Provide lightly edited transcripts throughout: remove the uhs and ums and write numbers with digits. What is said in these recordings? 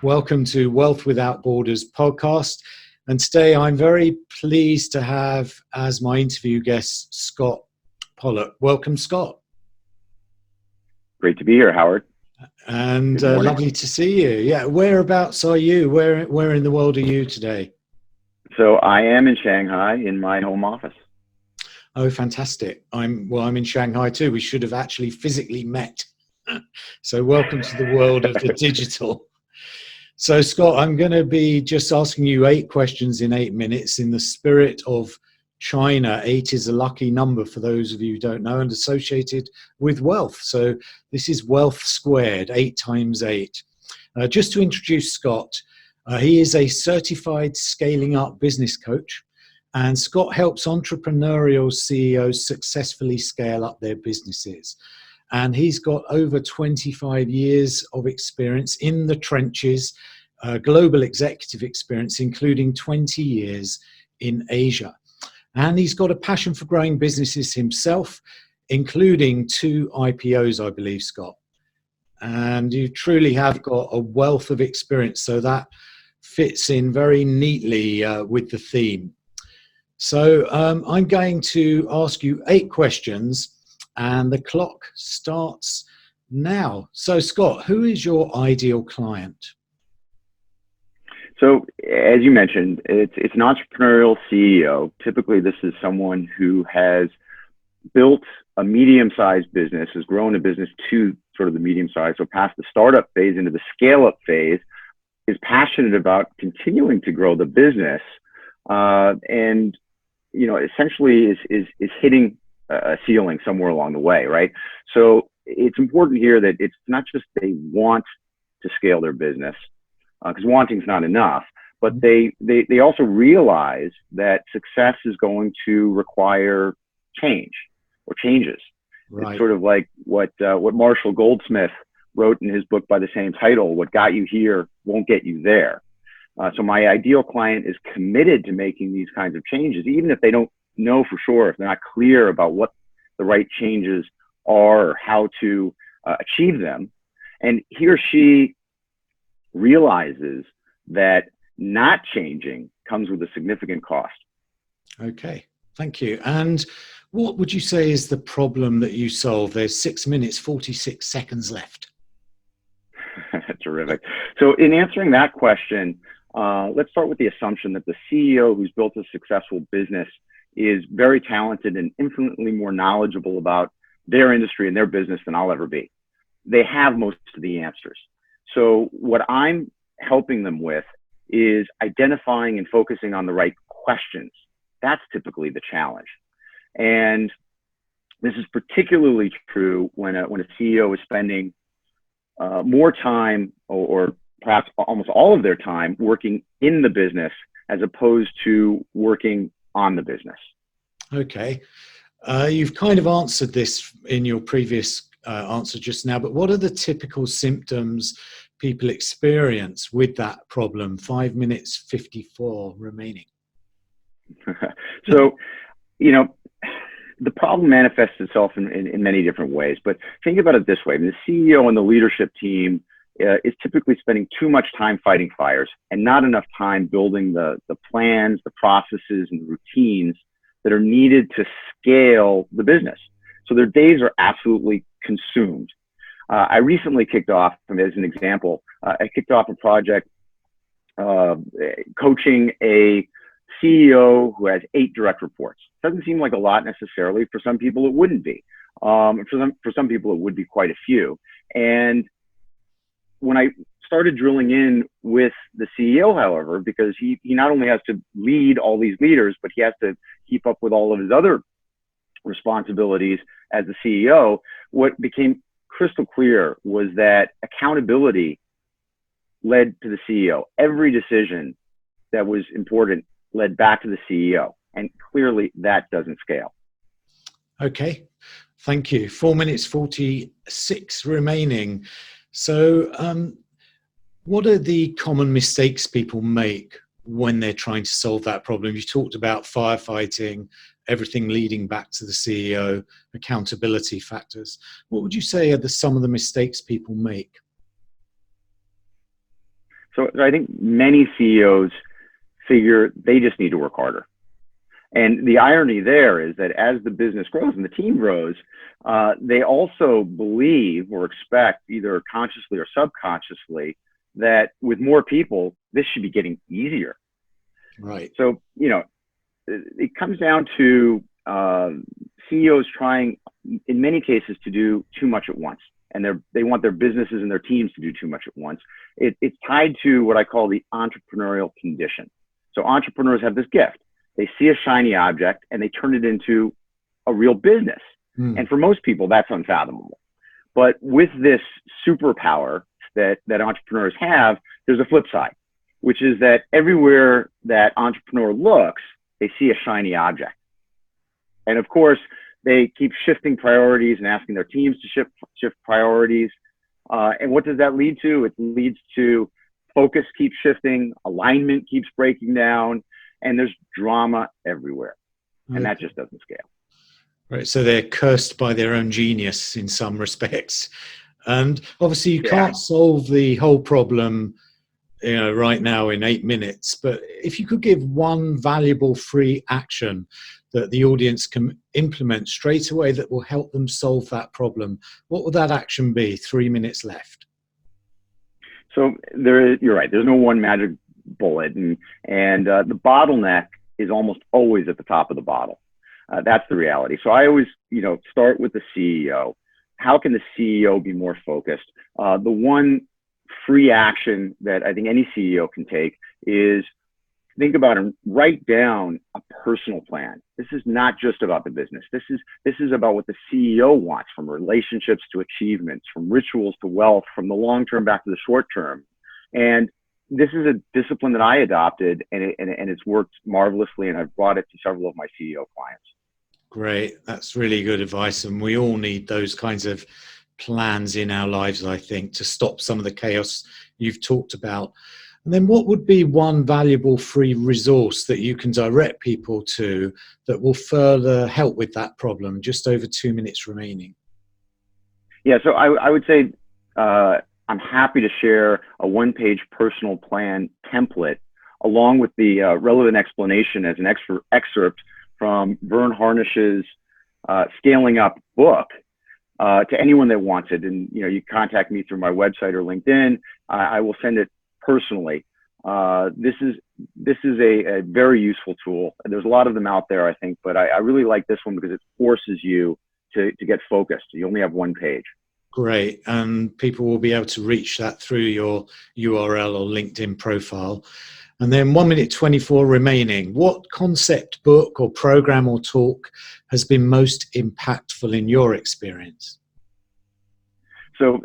Welcome to Wealth Without Borders podcast. And today I'm very pleased to have as my interview guest, Scott Pollack. Welcome, Scott. Great to be here, Howard. And lovely to see you. Yeah, whereabouts are you? Where in the world are you today? So I am in Shanghai in my home office. Oh, fantastic. I'm in Shanghai too. We should have actually physically met. So welcome to the world of the digital. So, Scott, I'm going to be just asking you 8 questions in 8 minutes in the spirit of China. 8 is a lucky number for those of you who don't know and associated with wealth. So this is wealth squared, 8 times 8. Just to introduce Scott, he is a certified scaling up business coach, and Scott helps entrepreneurial CEOs successfully scale up their businesses. And he's got over 25 years of experience in the trenches, global executive experience, including 20 years in Asia. And he's got a passion for growing businesses himself, including 2 IPOs, I believe, Scott. And you truly have got a wealth of experience, so that fits in very neatly with the theme. So I'm going to ask you 8 questions. And the clock starts now. So, Scott, who is your ideal client? So, as you mentioned, it's an entrepreneurial CEO. Typically, this is someone who has built a medium-sized business, has grown a business to sort of the medium size, so past the startup phase into the scale-up phase, is passionate about continuing to grow the business, and essentially is hitting a ceiling somewhere along the way, right? So it's important here that it's not just they want to scale their business, because wanting is not enough, but they also realize that success is going to require change or changes. Right. It's sort of like what Marshall Goldsmith wrote in his book by the same title, "What got you here won't get you there." So my ideal client is committed to making these kinds of changes, even if they don't know for sure, if they're not clear about what the right changes are or how to achieve them. And he or she realizes that not changing comes with a significant cost. Okay, thank you. And what would you say is the problem that you solve? There's 6 minutes, 46 seconds left. Terrific. So in answering that question, let's start with the assumption that the CEO who's built a successful business is very talented and infinitely more knowledgeable about their industry and their business than I'll ever be. They have most of the answers. So what I'm helping them with is identifying and focusing on the right questions. That's typically the challenge. And this is particularly true when a CEO is spending more time or perhaps almost all of their time working in the business as opposed to working on the business. Okay. You've kind of answered this in your previous answer just now, but what are the typical symptoms people experience with that problem? 5 minutes, 54 remaining. So, the problem manifests itself in many different ways, but think about it this way. I mean, the CEO and the leadership team is typically spending too much time fighting fires and not enough time building the plans, the processes, and the routines that are needed to scale the business. So their days are absolutely consumed. I recently kicked off, as an example, I kicked off a project coaching a CEO who has 8 direct reports. Doesn't seem like a lot necessarily. For some people, it wouldn't be. For some people, it would be quite a few. And when I started drilling in with the CEO, however, because he not only has to lead all these leaders, but he has to keep up with all of his other responsibilities as the CEO, what became crystal clear was that accountability led to the CEO. Every decision that was important led back to the CEO. And clearly that doesn't scale. Okay, thank you. 4 minutes, 46 remaining. So what are the common mistakes people make when they're trying to solve that problem? You talked about firefighting, everything leading back to the CEO, accountability factors. What would you say are some of the mistakes people make? So I think many CEOs figure they just need to work harder. And the irony there is that as the business grows and the team grows, they also believe or expect, either consciously or subconsciously, that with more people, this should be getting easier. Right. So, it comes down to CEOs trying, in many cases, to do too much at once. And they want their businesses and their teams to do too much at once. It's tied to what I call the entrepreneurial condition. So entrepreneurs have this gift. They see a shiny object and they turn it into a real business. And for most people, that's unfathomable. But with this superpower that entrepreneurs have, there's a flip side, which is that everywhere that entrepreneur looks, they see a shiny object. And of course, they keep shifting priorities and asking their teams to shift priorities. And what does that lead to? It leads to focus keeps shifting, alignment keeps breaking down, and there's drama everywhere. And that just doesn't scale. Right. So they're cursed by their own genius in some respects. And obviously you can't solve the whole problem, right now in 8 minutes. But if you could give one valuable free action that the audience can implement straight away that will help them solve that problem, what would that action be? 3 minutes left. So you're right. There's no one magic bullet, and the bottleneck is almost always at the top of the bottle. That's the reality. So I always, start with the CEO. How can the CEO be more focused? The one free action that I think any CEO can take is think about and write down a personal plan. This is not just about the business. This is about what the CEO wants, from relationships to achievements, from rituals to wealth, from the long term back to the short term. And this is a discipline that I adopted, and it's worked marvelously, and I've brought it to several of my CEO clients. Great. That's really good advice. And we all need those kinds of plans in our lives, I think, to stop some of the chaos you've talked about. And then what would be one valuable free resource that you can direct people to that will further help with that problem? Just over 2 minutes remaining. Yeah, so I would say I'm happy to share a one-page personal plan template along with the relevant explanation as an excerpt from Vern Harnish's Scaling Up book to anyone that wants it. And you contact me through my website or LinkedIn. I will send it personally. This is a very useful tool. There's a lot of them out there, I think, but I really like this one because it forces you to get focused. You only have one page. Great. And people will be able to reach that through your URL or LinkedIn profile. And then 1 minute 24 remaining. What concept, book or program or talk has been most impactful in your experience? So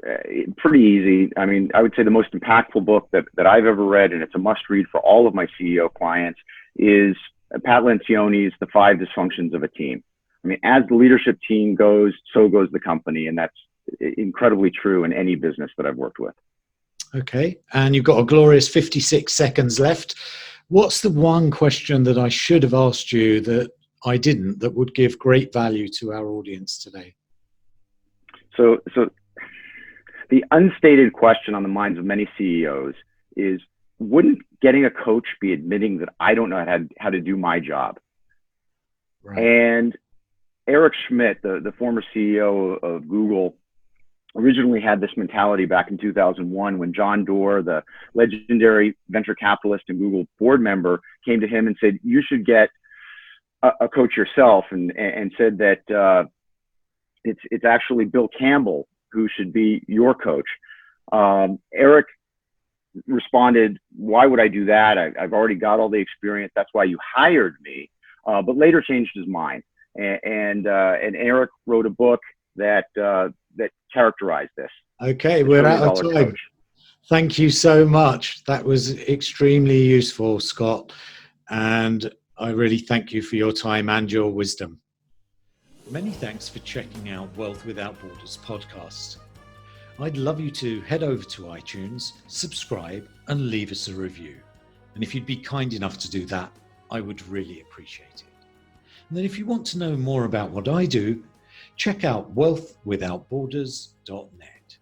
pretty easy. I mean, I would say the most impactful book that I've ever read, and it's a must read for all of my CEO clients, is Pat Lencioni's The 5 Dysfunctions of a Team. I mean, as the leadership team goes, so goes the company. And that's incredibly true in any business that I've worked with. Okay. And you've got a glorious 56 seconds left. What's the one question that I should have asked you that I didn't, that would give great value to our audience today? So the unstated question on the minds of many CEOs is, wouldn't getting a coach be admitting that I don't know how to do my job? Right. And Eric Schmidt, the former CEO of Google, originally had this mentality back in 2001 when John Doerr, the legendary venture capitalist and Google board member, came to him and said, you should get a coach yourself, and said that it's actually Bill Campbell who should be your coach. Eric responded, why would I do that? I've already got all the experience. That's why you hired me. But later changed his mind. And Eric wrote a book that characterized this. Okay, we're out of time. Coach. Thank you so much. That was extremely useful, Scott. And I really thank you for your time and your wisdom. Many thanks for checking out Wealth Without Borders podcast. I'd love you to head over to iTunes, subscribe, and leave us a review. And if you'd be kind enough to do that, I would really appreciate it. And then if you want to know more about what I do, check out wealthwithoutborders.net.